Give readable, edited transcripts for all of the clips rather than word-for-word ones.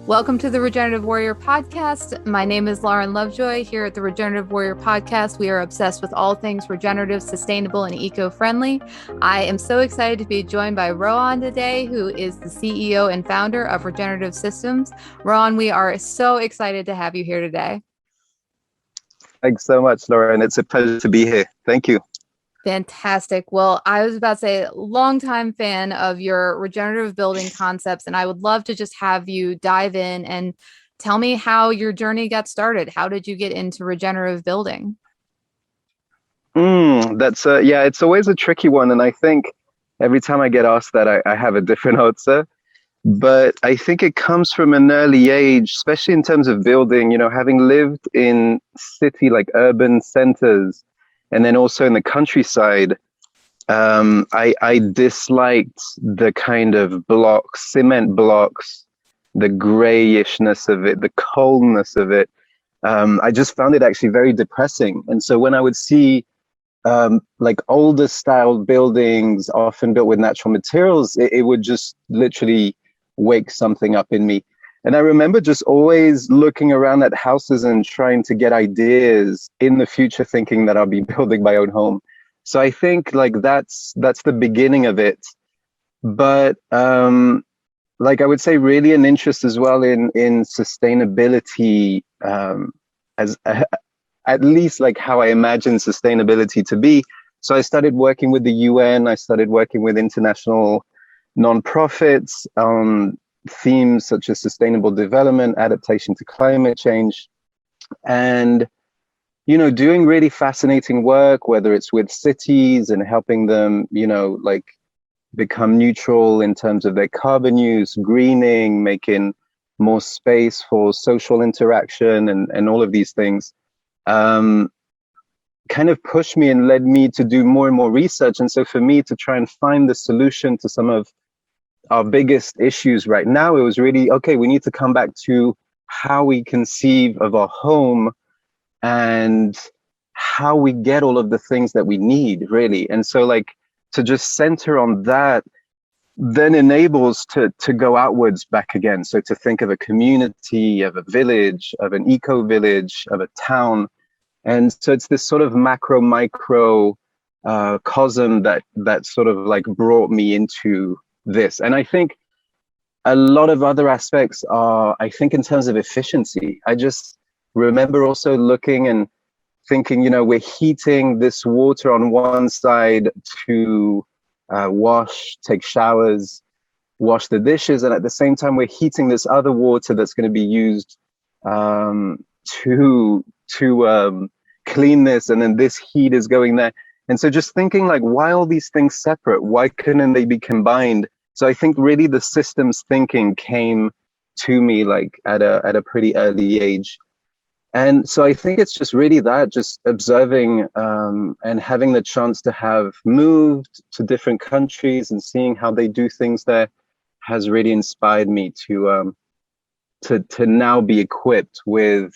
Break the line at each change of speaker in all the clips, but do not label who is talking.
Welcome to the Regenerative Warrior Podcast. My name is Lauren Lovejoy. Here at the Regenerative Warrior Podcast, we are obsessed with all things regenerative, sustainable, and eco-friendly. I am so excited to be joined by Rohan today, who is the CEO and founder of Regenerative Systems. Rohan, we are so excited to have you here today.
Thanks so much, Lauren. It's a pleasure to be here. Thank you.
Fantastic. Well, I was about to say, longtime fan of your regenerative building concepts, and I would love to just have you dive in and tell me how your journey got started. How did you get into regenerative building?
It's always a tricky one, and I think every time I get asked that, I have a different answer. But I think it comes from an early age, especially in terms of building. You know, having lived in like urban centers, and then also in the countryside, I disliked the kind of cement blocks, the grayishness of it, the coldness of it. I just found it actually very depressing. And so when I would see like older style buildings, often built with natural materials, it would just literally wake something up in me. And I remember just always looking around at houses and trying to get ideas in the future, thinking that I'll be building my own home. So I think like that's the beginning of it. But like I would say, really an interest as well in sustainability, as at least like how I imagine sustainability to be. So I started working with the UN. I started working with international nonprofits on themes such as sustainable development, adaptation to climate change, and doing really fascinating work, whether it's with cities and helping them like become neutral in terms of their carbon use, greening, making more space for social interaction, and all of these things kind of pushed me and led me to do more and more research. And so for me to try and find the solution to some of our biggest issues right now, it was really, okay, we need to come back to how we conceive of our home and how we get all of the things that we need, really. And so like to just center on that then enables to go outwards back again. So to think of a community, of a village, of an eco-village, of a town. And so it's this sort of micro cosm that sort of like brought me into this. And I think a lot of other aspects are, I think, in terms of efficiency. I just remember also looking and thinking, we're heating this water on one side to wash, take showers, wash the dishes. And at the same time, we're heating this other water that's going to be used to clean this. And then this heat is going there. And so just thinking like, why are these things separate? Why couldn't they be combined? So I think really the systems thinking came to me like at a pretty early age. And so I think it's just really that, just observing and having the chance to have moved to different countries and seeing how they do things there has really inspired me to now be equipped with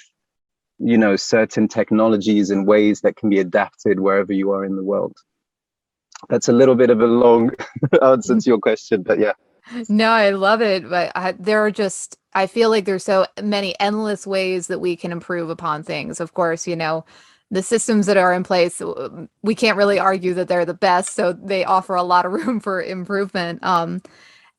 certain technologies and ways that can be adapted wherever you are in the world. That's a little bit of a long answer to your question, but yeah.
No, I love it. But I feel like there's so many endless ways that we can improve upon things. Of course, the systems that are in place, we can't really argue that they're the best. So they offer a lot of room for improvement.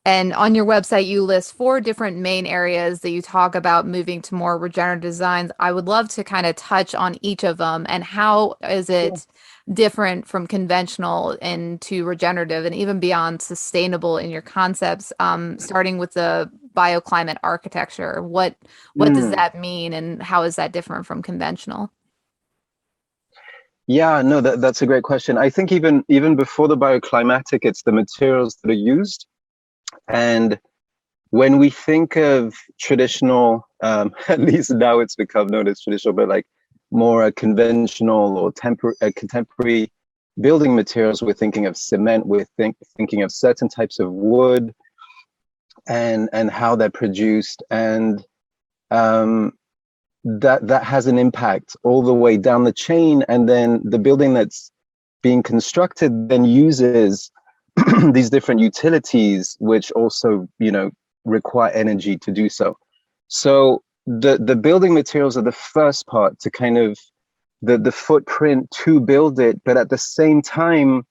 And on your website, you list 4 different main areas that you talk about moving to more regenerative designs. I would love to kind of touch on each of them and how is it different from conventional into regenerative and even beyond sustainable in your concepts, starting with the bioclimate architecture. What does that mean and how is that different from conventional?
Yeah, no, that's a great question. I think even before the bioclimatic, it's the materials that are used. And when we think of traditional, at least now it's become known as traditional, but like more conventional or contemporary building materials, we're thinking of cement, we're thinking of certain types of wood and how they're produced. And that has an impact all the way down the chain. And then the building that's being constructed then uses these different utilities, which also, require energy to do so. So the building materials are the first part to kind of the footprint to build it, but at the same time,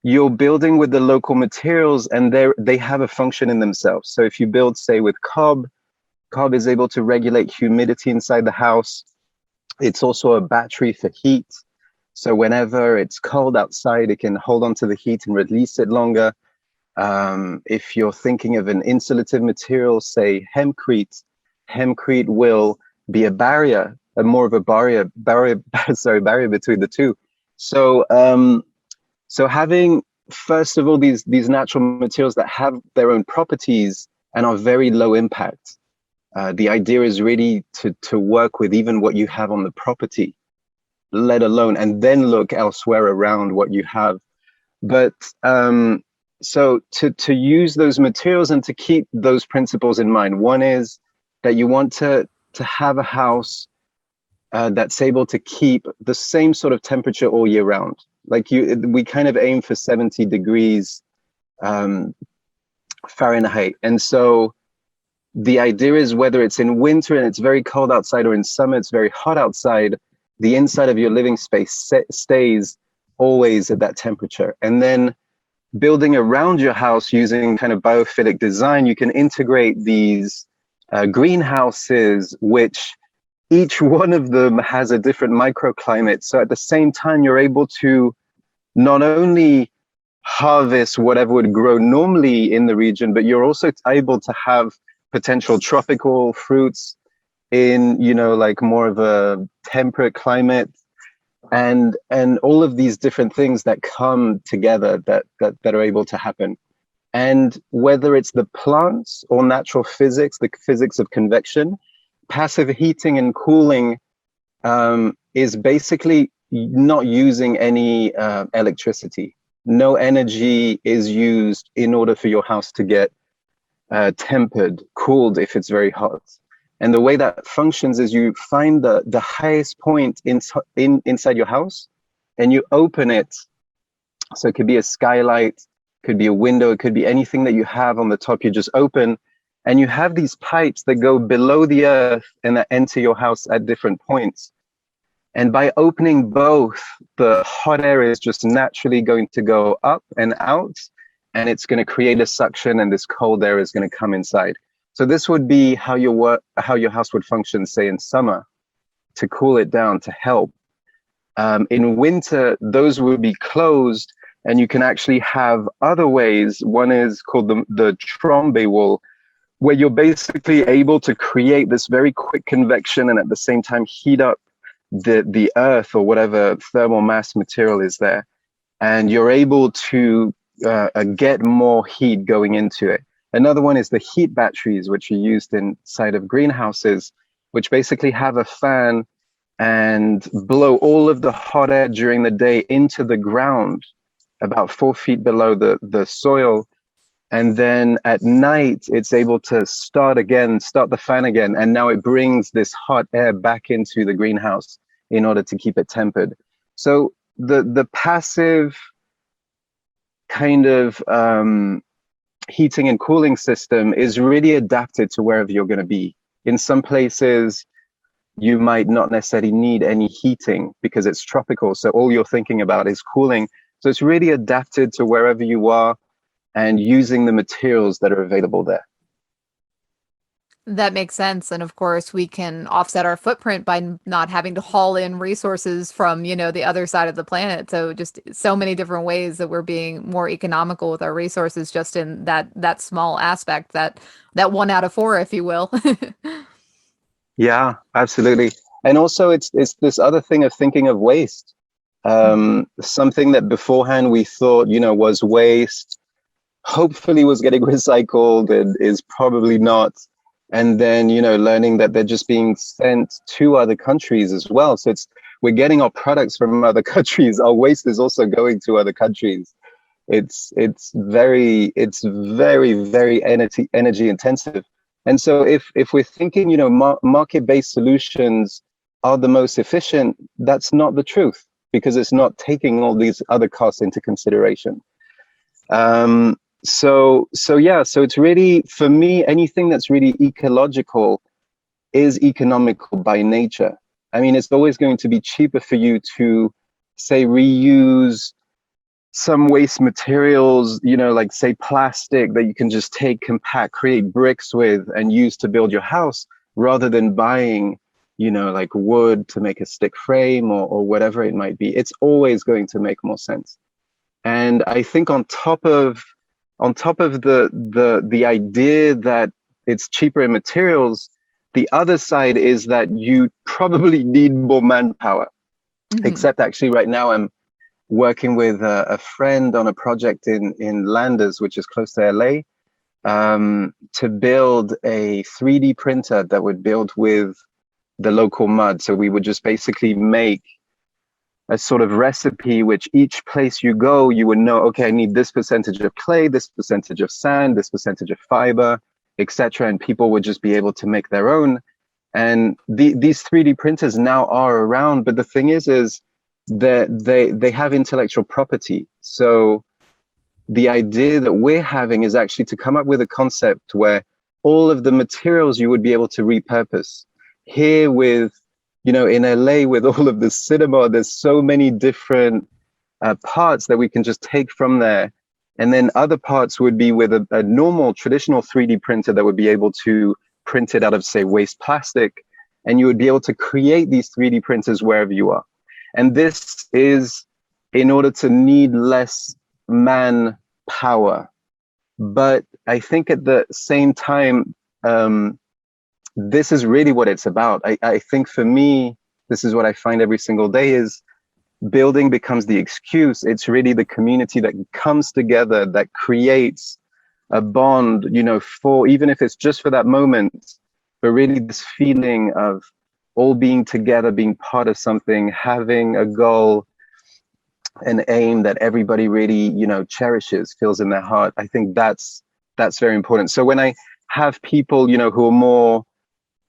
you're building with the local materials and they have a function in themselves. So if you build, say, with cob is able to regulate humidity inside the house. It's also a battery for heat. So whenever it's cold outside, it can hold on to the heat and release it longer. If you're thinking of an insulative material, say hempcrete will be a barrier, more of a barrier between the two. So so having, first of all, these natural materials that have their own properties and are very low impact. The idea is really to work with even what you have on the property, let alone, and then look elsewhere around what you have. But so to use those materials and to keep those principles in mind. One is that you want to have a house that's able to keep the same sort of temperature all year round. Like we kind of aim for 70 degrees Fahrenheit. And so the idea is, whether it's in winter and it's very cold outside, or in summer it's very hot outside, the inside of your living space stays always at that temperature. And then building around your house using kind of biophilic design, you can integrate these greenhouses, which each one of them has a different microclimate. So at the same time, you're able to not only harvest whatever would grow normally in the region, but you're also able to have potential tropical fruits in, you know, like more of a temperate climate, and all of these different things that come together that are able to happen. And whether it's the plants or natural physics, the physics of convection, passive heating and cooling is basically not using any electricity. No energy is used in order for your house to get tempered, cooled if it's very hot. And the way that functions is you find the highest point inside your house and you open it. So it could be a skylight, could be a window, it could be anything that you have on the top. You just open, and you have these pipes that go below the earth and that enter your house at different points. And by opening both, the hot air is just naturally going to go up and out, and it's going to create a suction, and this cold air is going to come inside. So this would be how your house would function, say in summer, to cool it down, to help. In winter, those would be closed, and you can actually have other ways. One is called the trombe wall, where you're basically able to create this very quick convection and at the same time heat up the earth or whatever thermal mass material is there. And you're able to get more heat going into it. Another one is the heat batteries, which are used inside of greenhouses, which basically have a fan and blow all of the hot air during the day into the ground about 4 feet below the soil. And then at night, it's able to start the fan again. And now it brings this hot air back into the greenhouse in order to keep it tempered. So the passive kind of heating and cooling system is really adapted to wherever you're going to be. In some places, you might not necessarily need any heating because it's tropical. So all you're thinking about is cooling. So it's really adapted to wherever you are and using the materials that are available there.
That makes sense. And of course, we can offset our footprint by not having to haul in resources from, you know, the other side of the planet. So just so many different ways that we're being more economical with our resources just in that small aspect, that 1 out of 4, if you will.
Yeah, absolutely. And also it's this other thing of thinking of waste. Something that beforehand we thought, you know, was waste, hopefully was getting recycled and is probably not. And then, you know, learning that they're just being sent to other countries as well. So we're getting our products from other countries. Our waste is also going to other countries. It's very, very energy intensive. And so if we're thinking, you know, market-based solutions are the most efficient, that's not the truth, because it's not taking all these other costs into consideration. So yeah, so it's really, for me, anything that's really ecological is economical by nature. I mean, it's always going to be cheaper for you to, say, reuse some waste materials, like, say, plastic that you can just take, compact, create bricks with, and use to build your house, rather than buying, like, wood to make a stick frame, or whatever it might be. It's always going to make more sense. And I think on top of the idea that it's cheaper in materials, the other side is that you probably need more manpower.
Hmm.
Except, actually, right now I'm working with a friend on a project in Landers, which is close to LA, to build a 3D printer that would build with the local mud. So we would just basically make a sort of recipe, which each place you go, you would know, okay, I need this percentage of clay, this percentage of sand, this percentage of fiber, etc. And people would just be able to make their own. And these 3D printers now are around, but the thing is that they have intellectual property. So the idea that we're having is actually to come up with a concept where all of the materials you would be able to repurpose. Here, with, in LA, with all of the cinema, there's so many different parts that we can just take from there. And then other parts would be with a normal traditional 3D printer that would be able to print it out of, say, waste plastic. And you would be able to create these 3D printers wherever you are. And this is in order to need less manpower. But I think at the same time, this is really what it's about. I think, for me, this is what I find every single day, is building becomes the excuse. It's really the community that comes together, that creates a bond, for, even if it's just for that moment, but really this feeling of all being together, being part of something, having a goal, an aim that everybody really, cherishes, feels in their heart. I think that's very important. So when I have people, who are more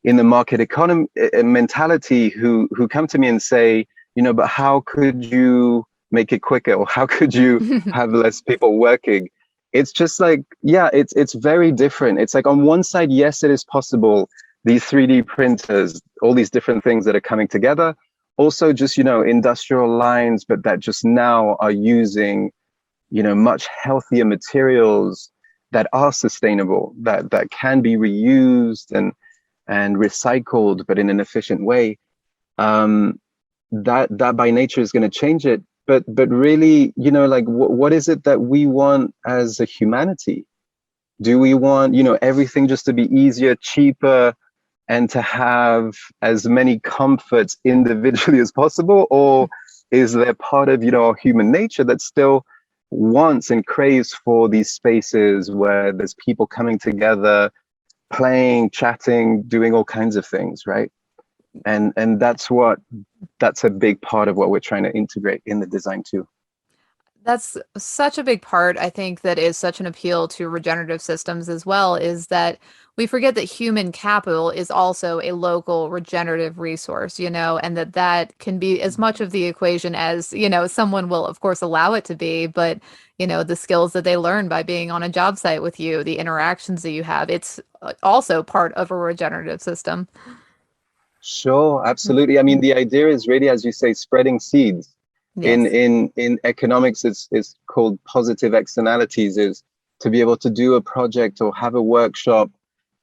in the market economy mentality, who come to me and say, but how could you make it quicker, or how could you have less people working? It's just like, yeah, it's very different. It's like, on one side, yes, it is possible. These 3D printers, all these different things that are coming together. Also, just, industrial lines, but that just now are using, much healthier materials that are sustainable, that can be reused and recycled, but in an efficient way. That by nature is going to change it. But really, like, what is it that we want as a humanity? Do we want, everything just to be easier, cheaper, and to have as many comforts individually as possible? Or is there part of, our human nature that still wants and craves for these spaces where there's people coming together, playing, chatting, doing all kinds of things, right? And that's a big part of what we're trying to integrate in the design too.
That's such a big part, I think, that is such an appeal to regenerative systems as well, is that we forget that human capital is also a local regenerative resource, and that can be as much of the equation as, someone will, of course, allow it to be, but, the skills that they learn by being on a job site with you, the interactions that you have, it's also part of a regenerative system.
Sure, absolutely. I mean, the idea is really, as you say, spreading seeds. In
Yes.
in economics, it's called positive externalities, is to be able to do a project or have a workshop,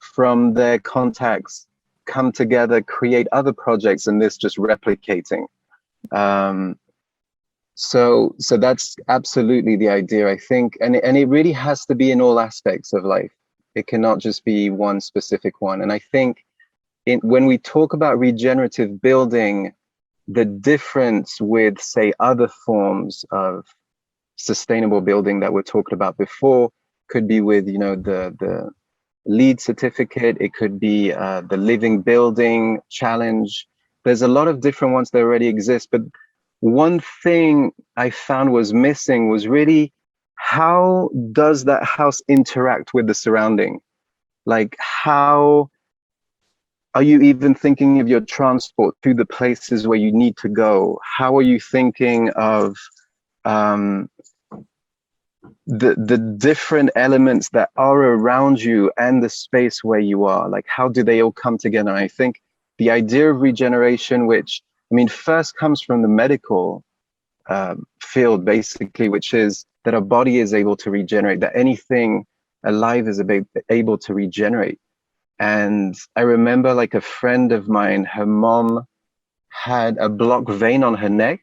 from their contacts, come together, create other projects, and this just replicating. Um, so that's absolutely the idea, I think, and it really has to be in all aspects of life. It cannot just be one specific one. And I think, when we talk about regenerative building, the difference with, say, other forms of sustainable building that we're talking about before could be with, the LEED certificate. It could be the Living Building Challenge. There's a lot of different ones that already exist. But one thing I found was missing was really, how does that house interact with the surrounding? Like, how are you even thinking of your transport to the places where you need to go? How are you thinking of, um, the different elements that are around you and the space where you are, like how do they all come together? And I think the idea of regeneration, which I mean first comes from the medical field basically, which is that our body is able to regenerate, that anything alive is able to regenerate. And I remember like a friend of mine, her mom had a blocked vein on her neck,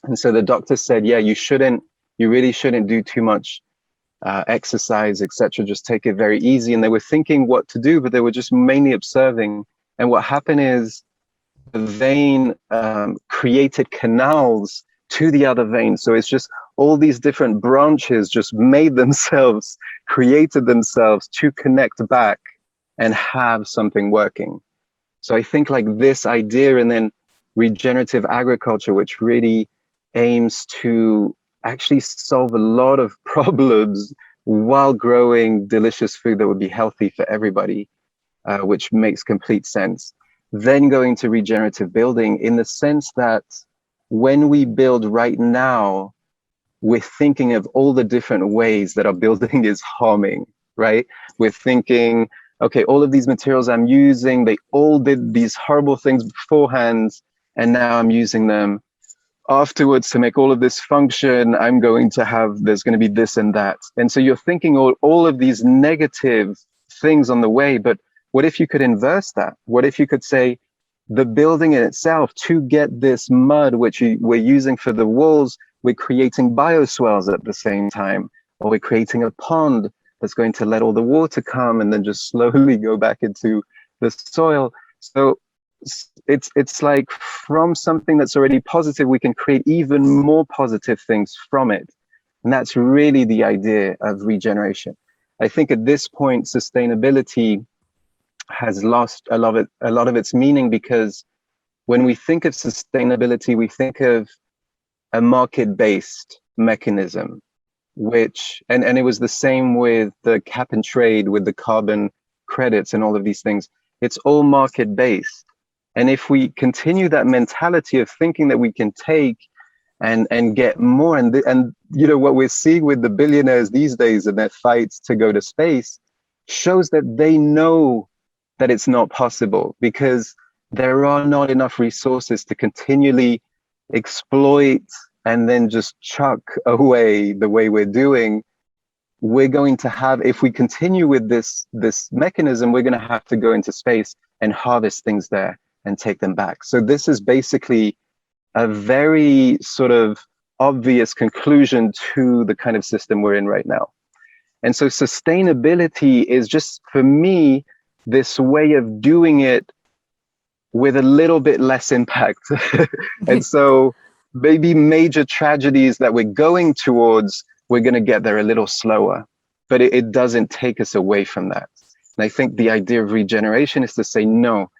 and so the doctor said, yeah, you really shouldn't do too much exercise, etc. Just take it very easy. And they were thinking what to do, but they were just mainly observing. And what happened is the vein created canals to the other vein. So it's just all these different branches just made themselves, created themselves to connect back and have something working. So I think like this idea, and then regenerative agriculture, which really aims to actually solve a lot of problems while growing delicious food that would be healthy for everybody, which makes complete sense. Then going to regenerative building in the sense that when we build right now, we're thinking of all the different ways that our building is harming, right? We're thinking, okay, all of these materials I'm using, they all did these horrible things beforehand, and now I'm using them afterwards to make all of this function. I'm going to have, there's going to be this and that. And so you're thinking all of these negative things on the way, but what if you could inverse that? What if you could say the building in itself, to get this mud, which we're using for the walls, we're creating bioswales at the same time, or we're creating a pond that's going to let all the water come and then just slowly go back into the soil. So it's like from something that's already positive, we can create even more positive things from it. And that's really the idea of regeneration. I think at this point, sustainability has lost a lot of its meaning, because when we think of sustainability, we think of a market-based mechanism, which, and it was the same with the cap and trade, with the carbon credits and all of these things. It's all market-based. And if we continue that mentality of thinking that we can take and get more, and you know what we're seeing with the billionaires these days and their fights to go to space shows that they know that it's not possible, because there are not enough resources to continually exploit and then just chuck away the way we're doing. We're going to have, if we continue with this mechanism, we're going to have to go into space and harvest things there and take them back. So this is basically a very sort of obvious conclusion to the kind of system we're in right now. And so sustainability is just, for me, this way of doing it with a little bit less impact. And so maybe major tragedies that we're going towards, we're going to get there a little slower, but it doesn't take us away from that. And I think the idea of regeneration is to say, no,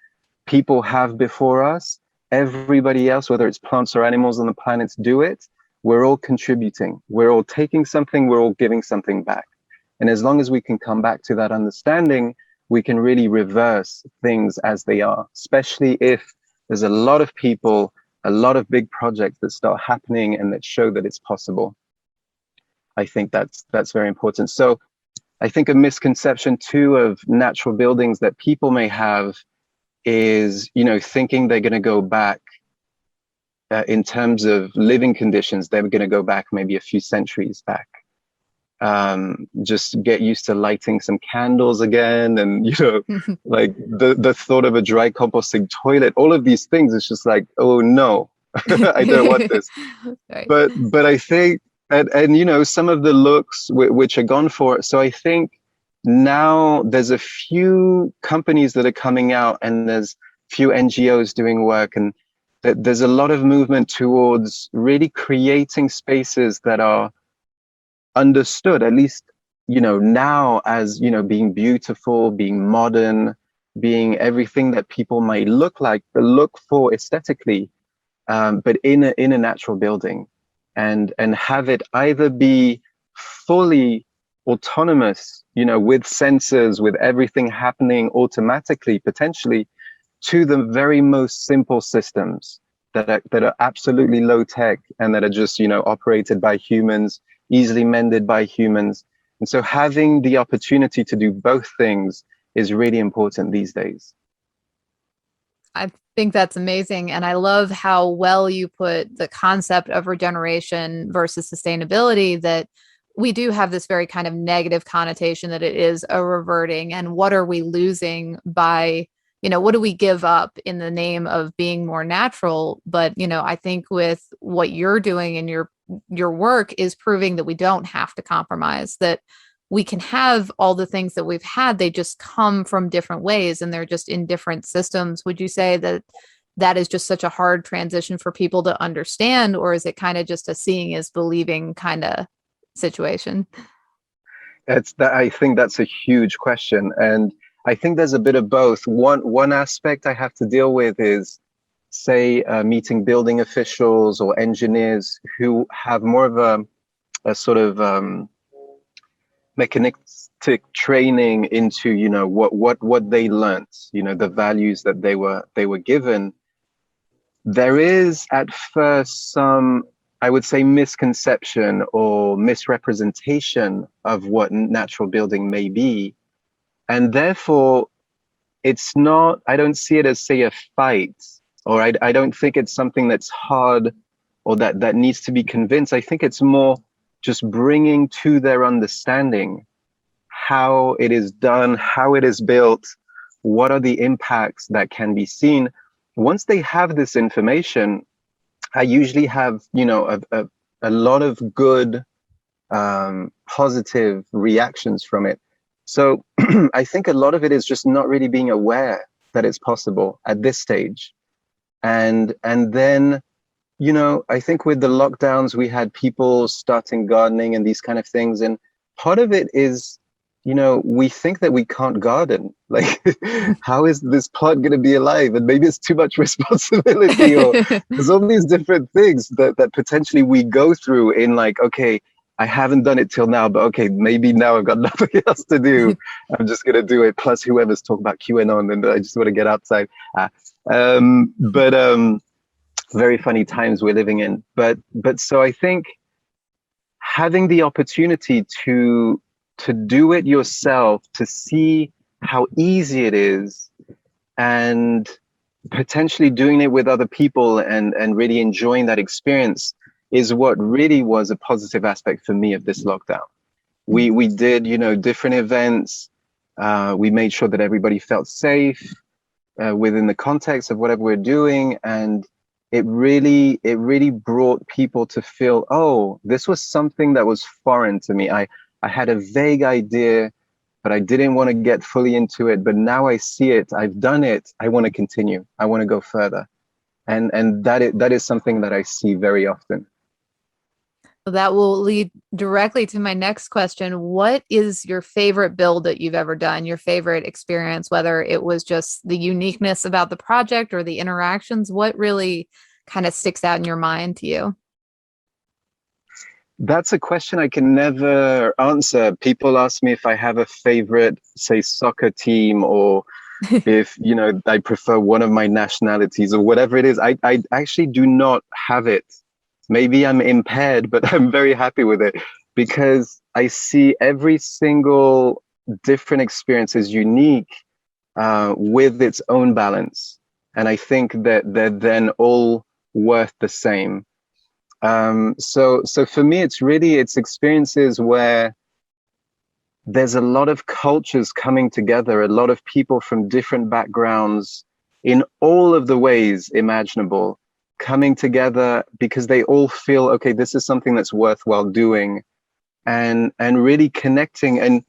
people have before us, everybody else, whether it's plants or animals on the planet, do it. We're all contributing. We're all taking something, we're all giving something back. And as long as we can come back to that understanding, we can really reverse things as they are, especially if there's a lot of people, a lot of big projects that start happening and that show that it's possible. I think that's very important. So I think a misconception too of natural buildings that people may have is, you know, thinking they're going to go back in terms of living conditions, they're going to go back maybe a few centuries back. Just get used to lighting some candles again, and you know, like the thought of a dry composting toilet, all of these things, it's just like, oh no, I don't want this. Right. But I think, and you know, some of the looks which are gone for it. So I think now there's a few companies that are coming out, and there's few NGOs doing work, and there's a lot of movement towards really creating spaces that are understood, at least, you know, now as, you know, being beautiful, being modern, being everything that people might look for aesthetically, but in a natural building, and have it either be fully autonomous, you know, with sensors, with everything happening automatically, potentially, to the very most simple systems that are absolutely low tech and that are just, you know, operated by humans easily mended by humans. And so having the opportunity to do both things is really important these days.
I think that's amazing. And I love how well you put the concept of regeneration versus sustainability, that we do have this very kind of negative connotation that it is a reverting. And what are we losing by, what do we give up in the name of being more natural? But, I think with what you're doing in your work is proving that we don't have to compromise, that we can have all the things that we've had. They just come from different ways and they're just in different systems. Would you say that that is just such a hard transition for people to understand, or is it kind of just a seeing is believing kind of situation?
I think that's a huge question. And I think there's a bit of both. One aspect I have to deal with is, say, meeting building officials or engineers who have more of a sort of mechanistic training into what they learnt, the values that they were given. There is at first some, I would say, misconception or misrepresentation of what natural building may be, and therefore it's not, I don't see it as, say, a fight, or I don't think it's something that's hard or that needs to be convinced. I think it's more just bringing to their understanding how it is done, how it is built, what are the impacts that can be seen. Once they have this information, I usually have, a lot of good, positive reactions from it. So I think a lot of it is just not really being aware that it's possible at this stage. And then, I think with the lockdowns, we had people starting gardening and these kind of things. And part of it is, we think that we can't garden. Like, how is this plant going to be alive? And maybe it's too much responsibility, or there's all these different things that potentially we go through in, like, okay, I haven't done it till now, but okay, maybe now I've got nothing else to do. I'm just going to do it. Plus whoever's talking about QAnon, and I just want to get outside. Very funny times we're living in. But so I think having the opportunity to do it yourself, to see how easy it is, and potentially doing it with other people and really enjoying that experience is what really was a positive aspect for me of this lockdown. We did, different events. We made sure that everybody felt safe within the context of whatever we're doing. And it really brought people to feel, oh, this was something that was foreign to me. I had a vague idea, but I didn't want to get fully into it. But now I see it, I've done it, I want to continue. I want to go further. And that is something that I see very often.
That will lead directly to my next question. What is your favorite build that you've ever done? Your favorite experience, whether it was just the uniqueness about the project or the interactions? What really kind of sticks out in your mind to you?
That's a question I can never answer. People ask me if I have a favorite, say, soccer team, or if, I prefer one of my nationalities or whatever it is. I actually do not have it. Maybe I'm impaired, but I'm very happy with it, because I see every single different experience is unique with its own balance. And I think that they're then all worth the same. So for me, it's experiences where there's a lot of cultures coming together, a lot of people from different backgrounds in all of the ways imaginable, coming together because they all feel, okay, this is something that's worthwhile doing, and really connecting. And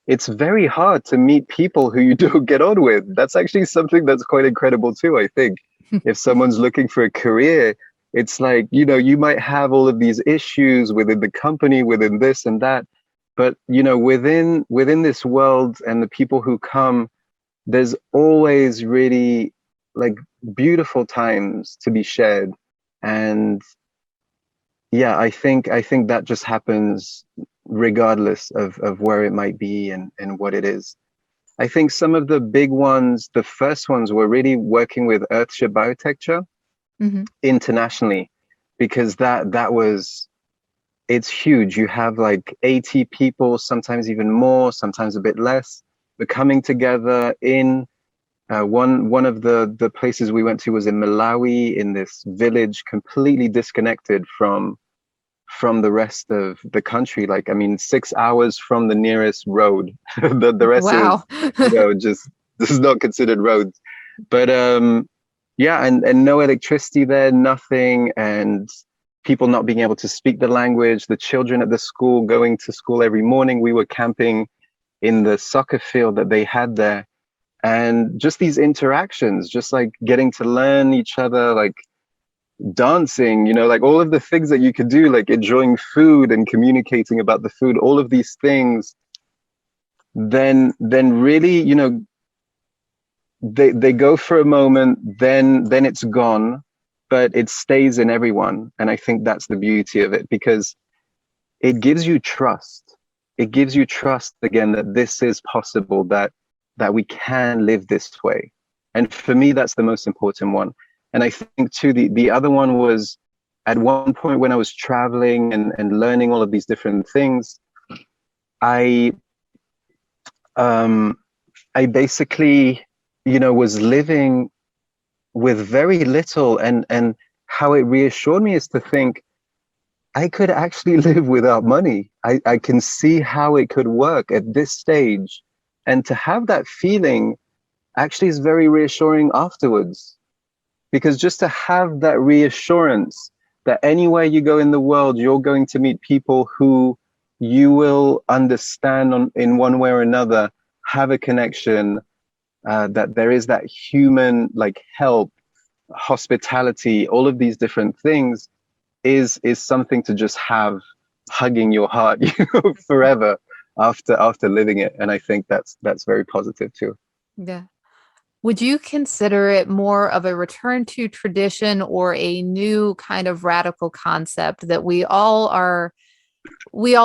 it's very hard to meet people who you don't get on with. That's actually something that's quite incredible too, I think. If someone's looking for a career, it's like, you might have all of these issues within the company, within this and that, but within this world and the people who come, there's always really, like, beautiful times to be shared. And yeah, I think that just happens regardless of where it might be and what it is. I think some of the big ones, the first ones, were really working with Earthship Biotecture internationally, because that was it's huge. You have like 80 people, sometimes even more, sometimes a bit less, but coming together in one of the places we went to was in Malawi, in this village completely disconnected from the rest of the country. Like, I mean, 6 hours from the nearest road. The rest was,
Wow.
just this is not considered roads. But yeah, and no electricity there, nothing, and people not being able to speak the language, the children at the school going to school every morning. We were camping in the soccer field that they had there. And just these interactions, just like getting to learn each other, like dancing, like all of the things that you could do, like enjoying food and communicating about the food, all of these things, then really, they go for a moment, then it's gone, but it stays in everyone. And I think that's the beauty of it, because it gives you trust. It gives you trust again that this is possible, that we can live this way. And for me, that's the most important one. And I think too, the other one was at one point when I was traveling and learning all of these different things, I basically, was living with very little, and how it reassured me is to think I could actually live without money. I can see how it could work at this stage. And to have that feeling actually is very reassuring afterwards. Because just to have that reassurance that anywhere you go in the world, you're going to meet people who you will understand in one way or another, have a connection, that there is that human like help, hospitality, all of these different things is something to just have hugging your heart forever after living it. And I think that's very positive too.
Yeah. Would you consider it more of a return to tradition or a new kind of radical concept that we all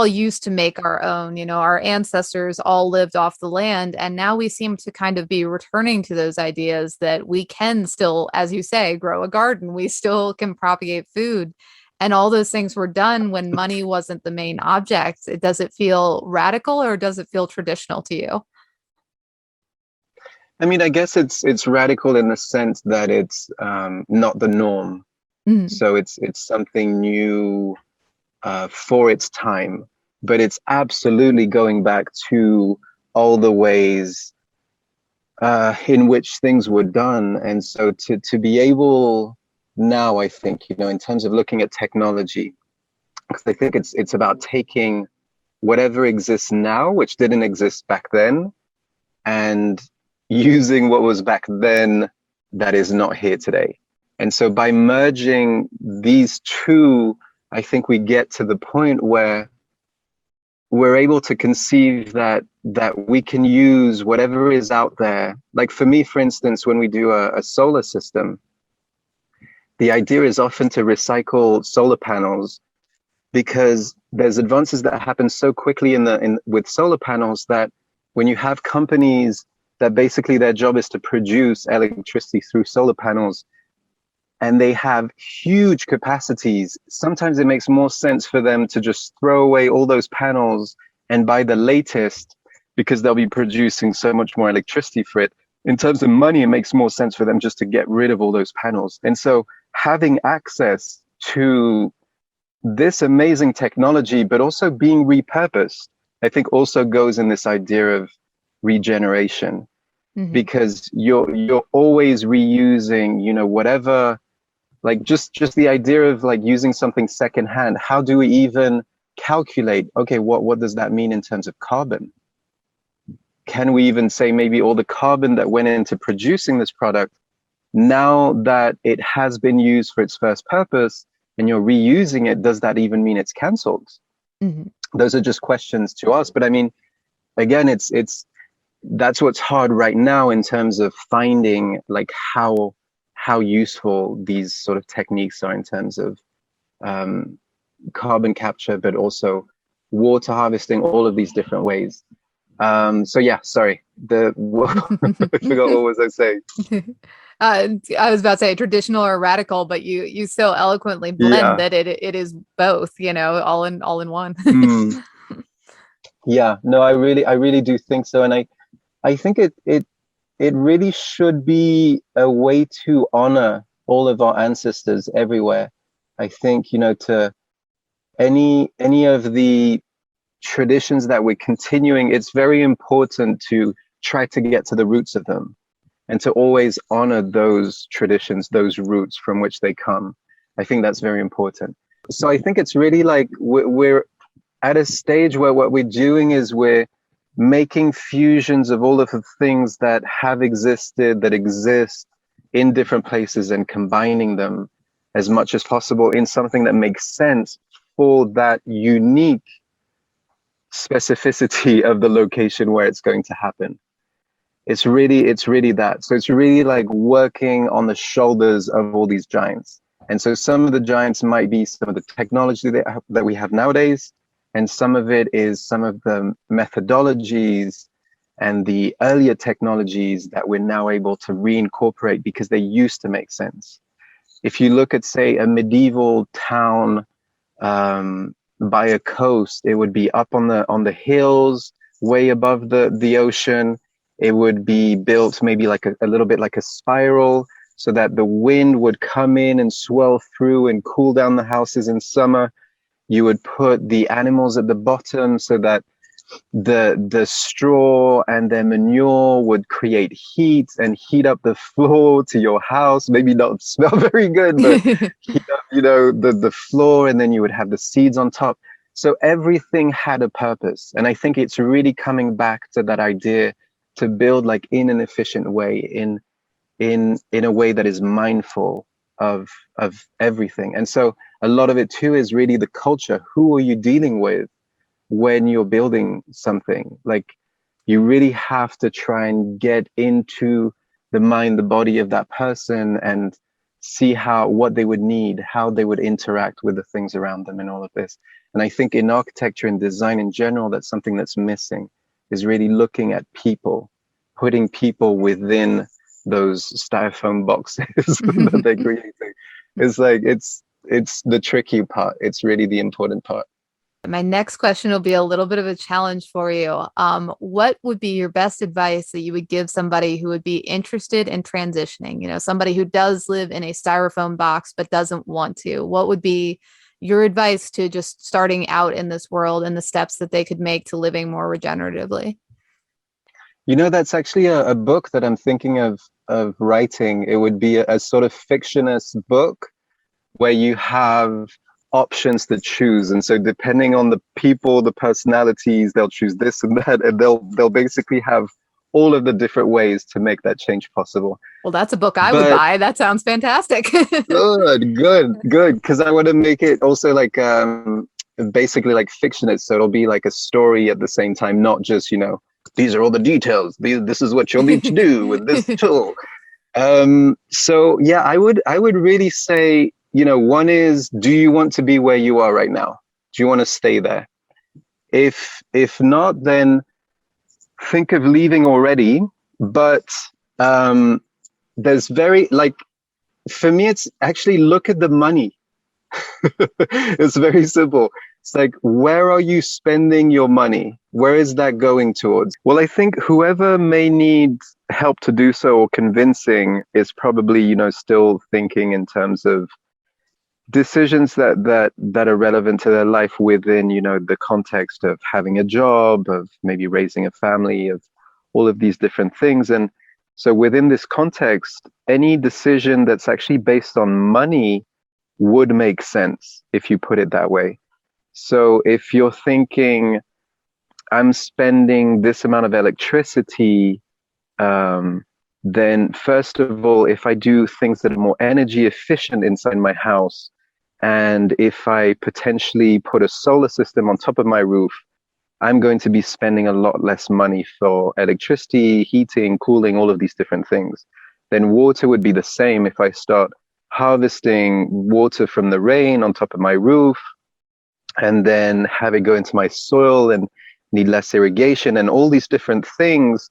used to make our own? Our ancestors all lived off the land, and now we seem to kind of be returning to those ideas that we can still, as you say, grow a garden. We still can propagate food. And all those things were done when money wasn't the main object. Does it feel radical or does it feel traditional to you?
I mean, I guess it's radical in the sense that it's not the norm.
Mm.
So it's something new for its time, but it's absolutely going back to all the ways in which things were done. And so to be able now, I think, in terms of looking at technology, because I think it's about taking whatever exists now, which didn't exist back then, and using what was back then that is not here today. And so by merging these two, I think we get to the point where we're able to conceive that we can use whatever is out there. Like for me, for instance, when we do a solar system, the idea is often to recycle solar panels, because there's advances that happen so quickly with solar panels that when you have companies that basically their job is to produce electricity through solar panels, and they have huge capacities, sometimes it makes more sense for them to just throw away all those panels and buy the latest, because they'll be producing so much more electricity for it. In terms of money, it makes more sense for them just to get rid of all those panels. And so having access to this amazing technology, but also being repurposed, I think also goes in this idea of regeneration. Mm-hmm. Because you're always reusing, whatever, like just the idea of like using something secondhand. How do we even calculate, okay, what does that mean in terms of carbon? Can we even say maybe all the carbon that went into producing this product, now that it has been used for its first purpose and you're reusing it, does that even mean it's canceled? Mm-hmm. Those are just questions to ask. But I mean, again, that's what's hard right now in terms of finding like how useful these sort of techniques are in terms of carbon capture, but also water harvesting, all of these different ways. So yeah, sorry, I forgot what was I saying.
I was about to say traditional or radical, but you so eloquently blend
Yeah.
that it is both, all in one.
Mm. Yeah. No, I really do think so. And I think it really should be a way to honor all of our ancestors everywhere. I think, to any of the traditions that we're continuing, it's very important to try to get to the roots of them and to always honor those traditions, those roots from which they come. I think that's very important. So I think it's really like we're at a stage where what we're doing is we're making fusions of all of the things that have existed, that exist in different places, and combining them as much as possible in something that makes sense for that unique specificity of the location where it's going to happen. It's really that. So it's really like working on the shoulders of all these giants. And so some of the giants might be some of the technology that we have nowadays, and some of it is some of the methodologies and the earlier technologies that we're now able to reincorporate because they used to make sense. If you look at, say, a medieval town by a coast, it would be up on the hills, way above the ocean. It would be built maybe like a little bit like a spiral, so that the wind would come in and swell through and cool down the houses in summer. You would put the animals at the bottom so that the straw and their manure would create heat and heat up the floor to your house. Maybe not smell very good, but heat up, the floor, and then you would have the seeds on top. So everything had a purpose. And I think it's really coming back to that idea to build like in an efficient way, in a way that is mindful of everything. And so a lot of it too is really the culture. Who are you dealing with when you're building something? Like, you really have to try and get into the mind, the body of that person, and see what they would need, how they would interact with the things around them and all of this. And I think in architecture and design in general, that's something that's missing, is really looking at people, putting people within those styrofoam boxes that they're creating. It's like, it's the tricky part. It's really the important part.
My next question will be a little bit of a challenge for you. What would be your best advice that you would give somebody who would be interested in transitioning? Somebody who does live in a styrofoam box but doesn't want to. What would be your advice to just starting out in this world and the steps that they could make to living more regeneratively?
That's actually a book that I'm thinking of writing. It would be a sort of fictionist book where you have options to choose, and so depending on the people, the personalities, they'll choose this and that, and they'll basically have all of the different ways to make that change possible.
Well, that's a book I would buy. That sounds fantastic.
good, because I want to make it also like basically like fictionist, so it'll be like a story at the same time, not just these are all the details, this is what you'll need to do with this tool. So yeah, I would really say, one is, do you want to be where you are right now? Do you want to stay there? If not, then think of leaving already. But there's for me, it's actually look at the money. It's very simple. It's like, where are you spending your money? Where is that going towards? Well, I think whoever may need help to do so, or convincing, is probably, still thinking in terms of decisions that are relevant to their life within, the context of having a job, of maybe raising a family, of all of these different things. And so within this context, any decision that's actually based on money would make sense if you put it that way. So if you're thinking, I'm spending this amount of electricity, then first of all, if I do things that are more energy efficient inside my house, and if I potentially put a solar system on top of my roof, I'm going to be spending a lot less money for electricity, heating, cooling, all of these different things. Then water would be the same. If I start harvesting water from the rain on top of my roof, and then have it go into my soil and need less irrigation and all these different things,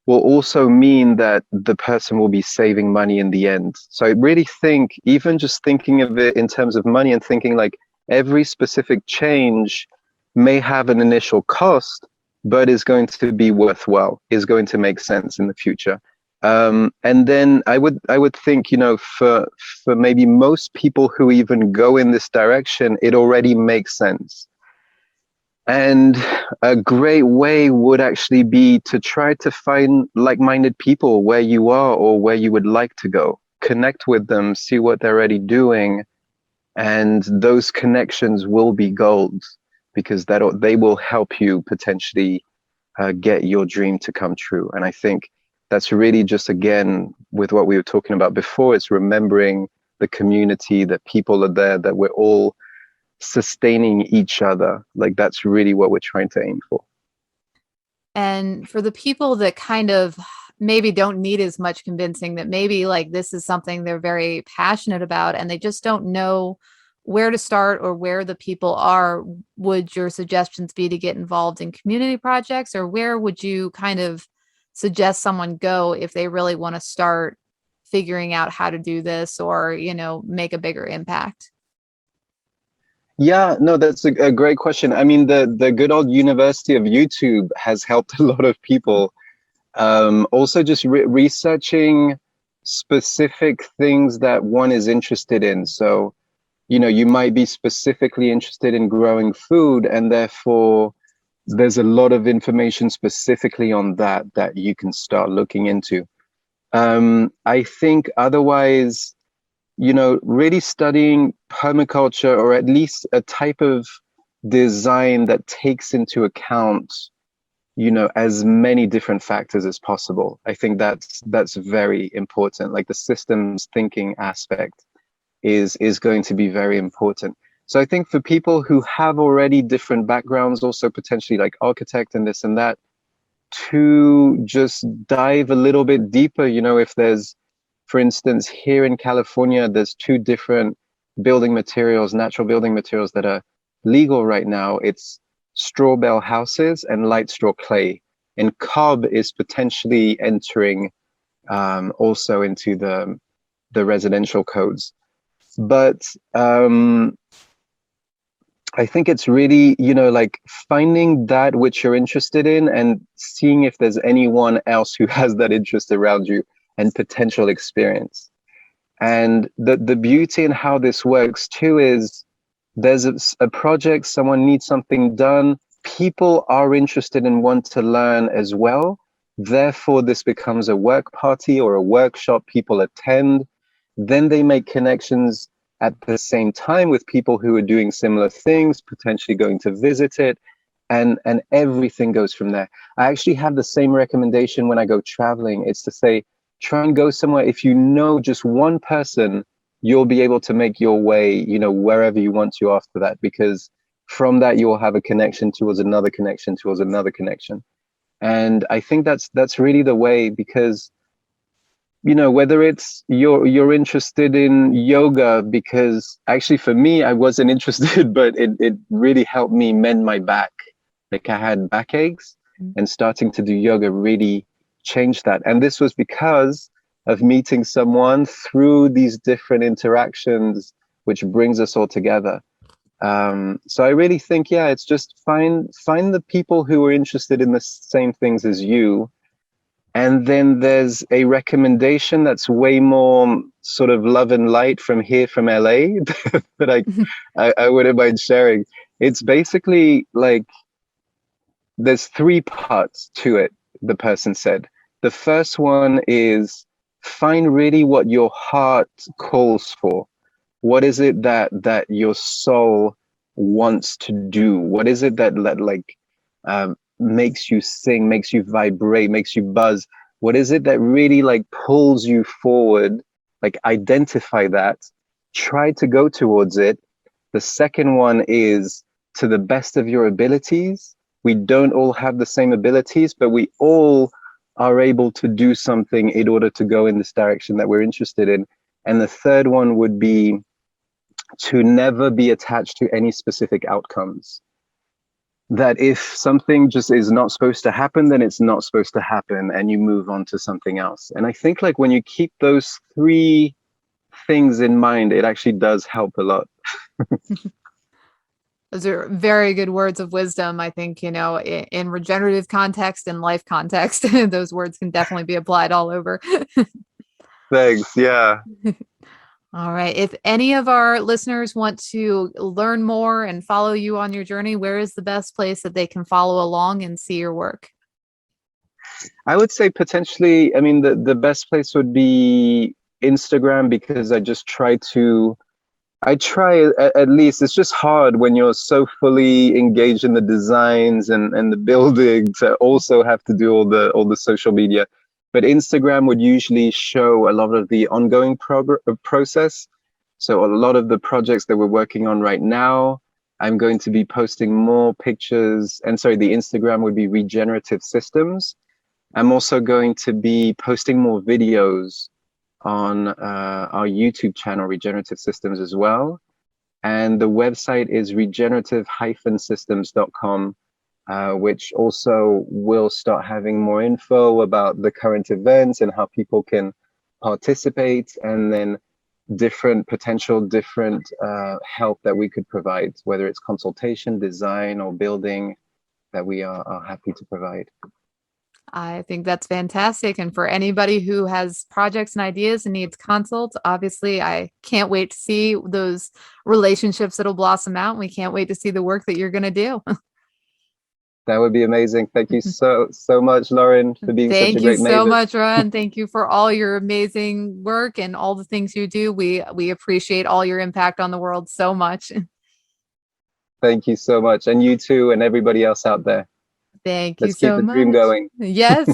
will also mean that the person will be saving money in the end. So I really think, even just thinking of it in terms of money and thinking like every specific change may have an initial cost, but is going to be worthwhile, is going to make sense in the future. And then I would think, you know, for maybe most people who even go in this direction, it already makes sense. And a great way would actually be to try to find like-minded people where you are or where you would like to go. Connect with them, see what they're already doing, and those connections will be gold, because they will help you potentially get your dream to come true. And I think that's really just, again, with what we were talking about before, it's remembering the community, that people are there, that we're all sustaining each other. Like, that's really what we're trying to aim for.
And for the people that kind of maybe don't need as much convincing, that maybe like this is something they're very passionate about and they just don't know where to start or where the people are, would your suggestions be to get involved in community projects, or where would you kind of suggest someone go if they really want to start figuring out how to do this, or, you know, make a bigger impact?
Yeah, no, that's a great question. I mean, the good old University of YouTube has helped a lot of people. Also, just researching specific things that one is interested in. So, you know, you might be specifically interested in growing food, and therefore there's a lot of information specifically on that that you can start looking into. I think otherwise, you know, really studying permaculture, or at least a type of design that takes into account, you know, as many different factors as possible. I think that's very important. Like, the systems thinking aspect is going to be very important. So I think for people who have already different backgrounds, also potentially like architect and this and that, to just dive a little bit deeper. You know, if there's, for instance, here in California, there's two different building materials, natural building materials, that are legal right now. It's straw bale houses and light straw clay. And cob is potentially entering also into the residential codes. But I think it's really, you know, like finding that which you're interested in and seeing if there's anyone else who has that interest around you and potential experience. And the beauty in how this works too is there's a project, someone needs something done, people are interested and want to learn as well. Therefore, this becomes a work party or a workshop, people attend, then they make connections at the same time with people who are doing similar things, potentially going to visit it, and everything goes from there. I actually have the same recommendation when I go traveling. It's to say, try and go somewhere. If you know just one person, you'll be able to make your way, you know, wherever you want to after that, because from that you'll have a connection towards another connection towards another connection. And I think that's really the way, because, you know, whether it's you're interested in yoga, because actually for me, I wasn't interested, but it really helped me mend my back. Like, I had backaches, and starting to do yoga really changed that. And this was because of meeting someone through these different interactions, which brings us all together. So I really think, yeah, it's just find the people who are interested in the same things as you. And then there's a recommendation that's way more sort of love and light from here, from LA, that I wouldn't mind sharing. It's basically like there's three parts to it, the person said. The first one is find really what your heart calls for. What is it that your soul wants to do? What is it that like makes you sing, makes you vibrate, makes you buzz? What is it that really like pulls you forward? Like, identify that, try to go towards it. The second one is to the best of your abilities. We don't all have the same abilities, but we all are able to do something in order to go in this direction that we're interested in. And the third one would be to never be attached to any specific outcomes. that if something just is not supposed to happen, then it's not supposed to happen, and you move on to something else. And I think like when you keep those three things in mind, it actually does help a lot.
Those are very good words of wisdom. I think, in regenerative context and life context, those words can definitely be applied all over.
Thanks. Yeah.
All right. If any of our listeners want to learn more and follow you on your journey, where is the best place that they can follow along and see your work?
I would say potentially, I mean, the best place would be Instagram, because I try at least. It's just hard when you're so fully engaged in the designs and the building to also have to do all the social media. But Instagram would usually show a lot of the ongoing process. So a lot of the projects that we're working on right now, I'm going to be posting more pictures. And sorry, the Instagram would be Regenerative Systems. I'm also going to be posting more videos on our YouTube channel, Regenerative Systems, as well. And the website is regenerative-systems.com, which also will start having more info about the current events and how people can participate, and then different help that we could provide, whether it's consultation, design, or building, that we are happy to provide.
I think that's fantastic. And for anybody who has projects and ideas and needs consults, obviously, I can't wait to see those relationships that'll blossom out. And we can't wait to see the work that you're going to do.
That would be amazing. Thank you so much, Lauren, for being such a
Thank you
great
so
maven.
much, Ron. Thank you for all your amazing work and all the things you do. We appreciate all your impact on the world so much.
Thank you so much. And you too, and everybody else out there.
Thank you
Let's keep
so
the dream
much.
going.
Yes.